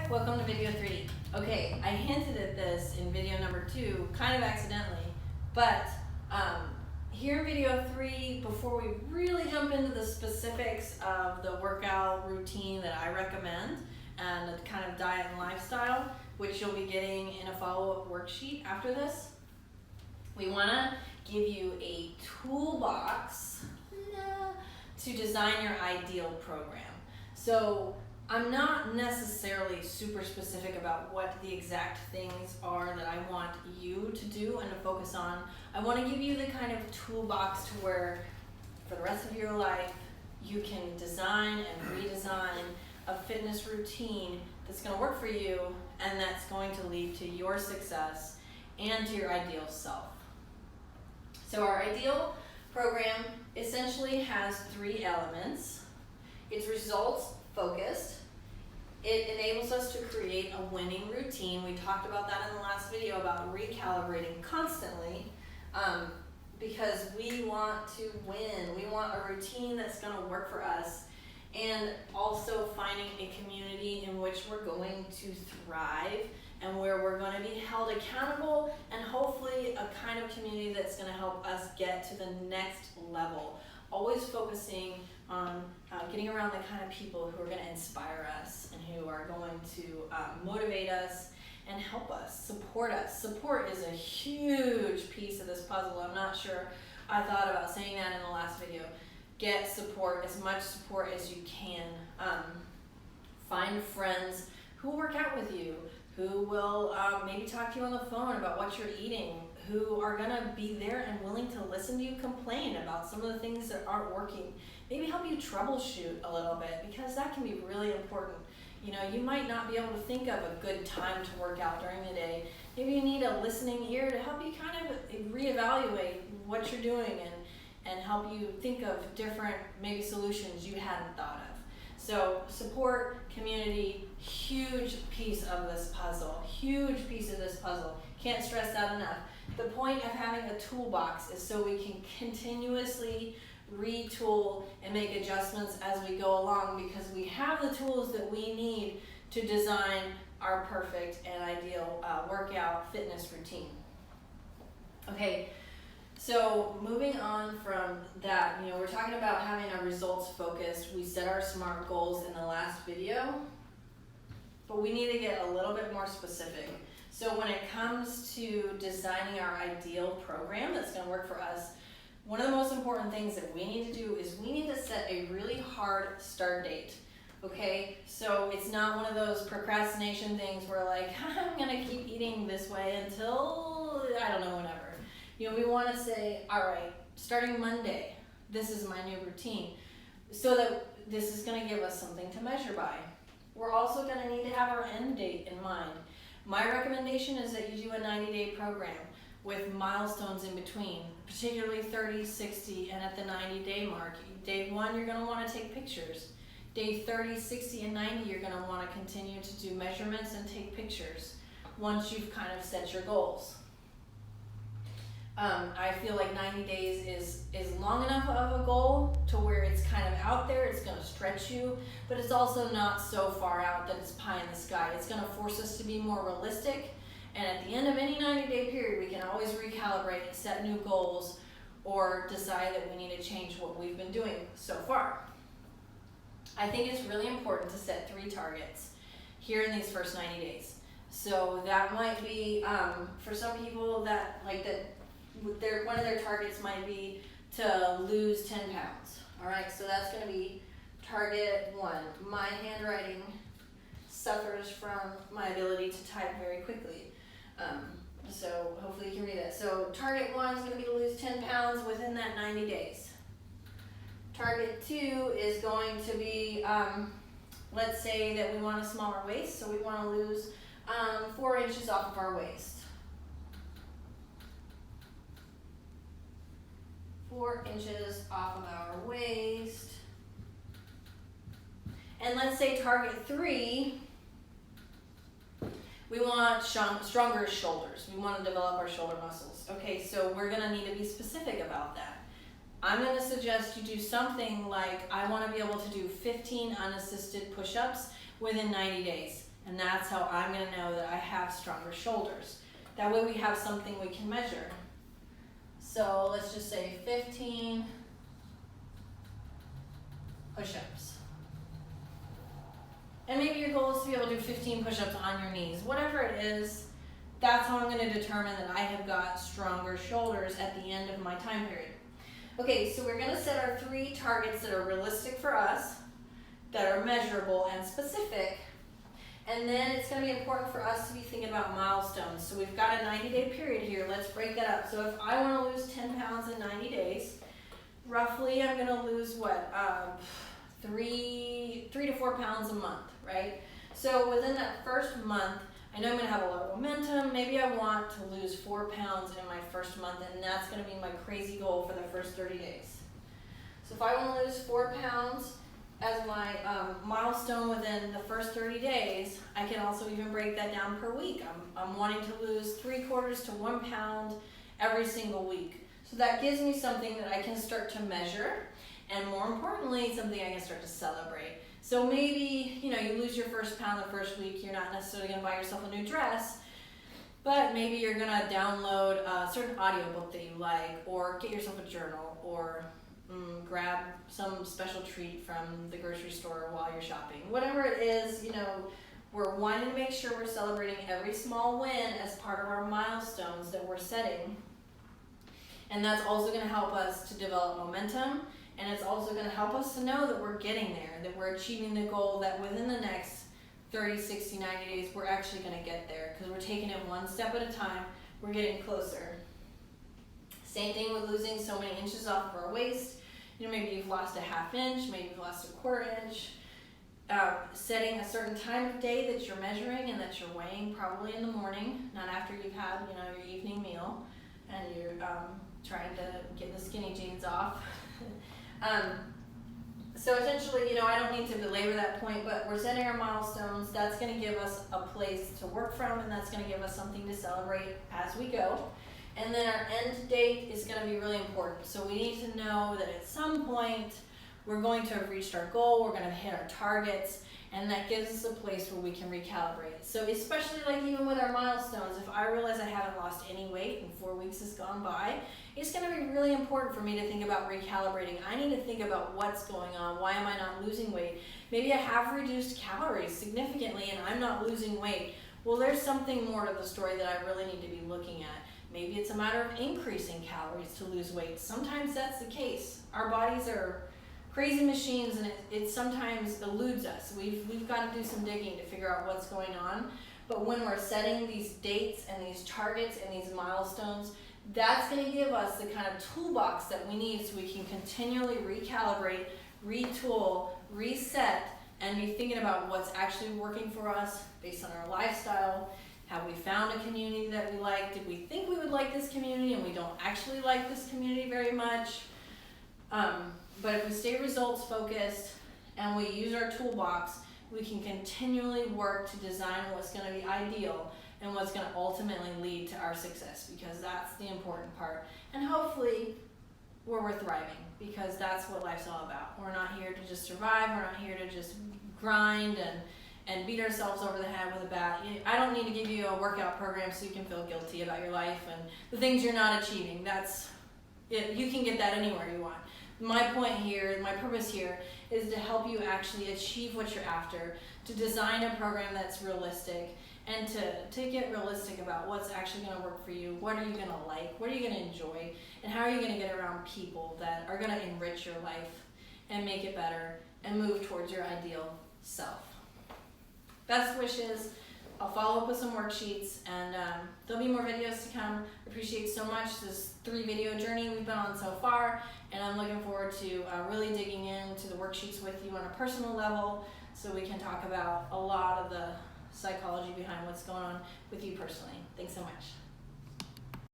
welcome to video 3. Okay, I hinted at this in video number 2, kind of accidentally, but here in video 3, before we really jump into the specifics of the workout routine that I recommend and the kind of diet and lifestyle, which you'll be getting in a follow-up worksheet after this, we want to give you a toolbox to design your ideal program. So I'm not necessarily super specific about what the exact things are that I want you to do and to focus on. I want to give you the kind of toolbox to where for the rest of your life you can design and redesign a fitness routine that's going to work for you and that's going to lead to your success and to your ideal self. So our ideal program essentially has 3 elements. It's results focused. It enables us to create a winning routine. We talked about that in the last video about recalibrating constantly because we want to win. We want a routine that's going to work for us, and also finding a community in which we're going to thrive and where we're going to be held accountable, and hopefully a kind of community that's going to help us get to the next level. Always focusing on getting around the kind of people who are going to inspire us and who are going to motivate us and help us, support us. Support is a huge piece of this puzzle. I'm not sure I thought about saying that in the last video. Get support, as much support as you can. Find friends who will work out with you, who will maybe talk to you on the phone about what you're eating, who are going to be there and willing to listen to you complain about some of the things that aren't working. Maybe help you troubleshoot a little bit, because that can be really important. You know, you might not be able to think of a good time to work out during the day. Maybe you need a listening ear to help you kind of reevaluate what you're doing and help you think of different maybe solutions you hadn't thought of. So support, community, huge piece of this puzzle. Huge piece of this puzzle. Can't stress that enough. The point of having a toolbox is so we can continuously retool and make adjustments as we go along, because we have the tools that we need to design our perfect and ideal workout fitness routine. Okay, so moving on from that, you know, we're talking about having a results focus. We set our SMART goals in the last video, but we need to get a little bit more specific. So when it comes to designing our ideal program that's going to work for us, one of the most important things that we need to do is we need to set a really hard start date. Okay, so it's not one of those procrastination things where like, I'm going to keep eating this way until, I don't know, whenever. You know, we want to say, all right, starting Monday, this is my new routine, so that this is going to give us something to measure by. We're also going to need to have our end date in mind. My recommendation is that you do a 90-day program with milestones in between, particularly 30, 60, and at the 90-day mark. Day 1, you're going to want to take pictures. Day 30, 60, and 90, you're going to want to continue to do measurements and take pictures once you've kind of set your goals. I feel like 90 days is long enough of a goal to where it's kind of out there, it's going to stretch you, but it's also not so far out that it's pie in the sky. It's going to force us to be more realistic, and at the end of any 90-day period, we can always recalibrate and set new goals or decide that we need to change what we've been doing so far. I think it's really important to set 3 targets here in these first 90 days. So that might be, for some people that like that, one of their targets might be to lose 10 pounds. All right, so that's going to be target 1. My handwriting suffers from my ability to type very quickly. So hopefully you can read that. So target 1 is going to be to lose 10 pounds within that 90 days. Target 2 is going to be, let's say that we want a smaller waist, so we want to lose 4 inches off of our waist. 4 inches off of our waist. And let's say target 3, we want stronger shoulders. We want to develop our shoulder muscles. Okay, so we're going to need to be specific about that. I'm going to suggest you do something like, I want to be able to do 15 unassisted push-ups within 90 days. And that's how I'm gonna know that I have stronger shoulders. That way we have something we can measure. So let's just say 15 push-ups. And maybe your goal is to be able to do 15 push-ups on your knees. Whatever it is, that's how I'm going to determine that I have got stronger shoulders at the end of my time period. Okay, so we're going to set our 3 targets that are realistic for us, that are measurable and specific. And then it's going to be important for us to be thinking about milestones. So we've got a 90-day period here. Let's break that up. So if I want to lose 10 pounds in 90 days, roughly I'm going to lose what? 3 to 4 pounds a month, right? So within that first month, I know I'm going to have a lot of momentum. Maybe I want to lose 4 pounds in my first month, and that's going to be my crazy goal for the first 30 days. So if I want to lose 4 pounds as my milestone within the first 30 days, I can also even break that down per week. I'm wanting to lose 3/4 to 1 pound every single week. So that gives me something that I can start to measure, and more importantly, something I can start to celebrate. So maybe, you lose your first pound the first week, you're not necessarily gonna buy yourself a new dress, but maybe you're gonna download a certain audiobook that you like, or get yourself a journal, or grab some special treat from the grocery store while you're shopping. Whatever it is, we're wanting to make sure we're celebrating every small win as part of our milestones that we're setting. And that's also gonna help us to develop momentum. And it's also going to help us to know that we're getting there, that we're achieving the goal, that within the next 30, 60, 90 days, we're actually going to get there because we're taking it one step at a time. We're getting closer. Same thing with losing so many inches off of our waist. Maybe you've lost a 1/2 inch, maybe you've lost a 1/4 inch. Setting a certain time of day that you're measuring and that you're weighing, probably in the morning, not after you've had your evening meal and you're trying to get the skinny jeans off. So essentially, I don't need to belabor that point, but we're setting our milestones. That's going to give us a place to work from, and that's going to give us something to celebrate as we go. And then our end date is going to be really important. So we need to know that at some point we're going to have reached our goal, we're going to hit our targets, and that gives us a place where we can recalibrate. So especially even with our milestones, if I realize I haven't lost any weight and 4 weeks has gone by, it's going to be really important for me to think about recalibrating. I need to think about what's going on. Why am I not losing weight? Maybe I have reduced calories significantly and I'm not losing weight. Well, there's something more to the story that I really need to be looking at. Maybe it's a matter of increasing calories to lose weight. Sometimes that's the case. Our bodies are crazy machines, and it sometimes eludes us. We've got to do some digging to figure out what's going on. But when we're setting these dates and these targets and these milestones, that's going to give us the kind of toolbox that we need so we can continually recalibrate, retool, reset, and be thinking about what's actually working for us based on our lifestyle. Have we found a community that we like? Did we think we would like this community and we don't actually like this community very much? But if we stay results focused and we use our toolbox, we can continually work to design what's going to be ideal and what's going to ultimately lead to our success, because that's the important part. And hopefully we're thriving, because that's what life's all about. We're not here to just survive. We're not here to just grind and beat ourselves over the head with a bat. I don't need to give you a workout program so you can feel guilty about your life and the things you're not achieving. You can get that anywhere you want. My point here, my purpose here, is to help you actually achieve what you're after, to design a program that's realistic, and to get realistic about what's actually going to work for you, what are you going to like, what are you going to enjoy, and how are you going to get around people that are going to enrich your life and make it better and move towards your ideal self. Best wishes. I'll follow up with some worksheets, and there'll be more videos to come. Appreciate so much this 3-video journey we've been on so far, and I'm looking forward to really digging into the worksheets with you on a personal level so we can talk about a lot of the psychology behind what's going on with you personally. Thanks so much.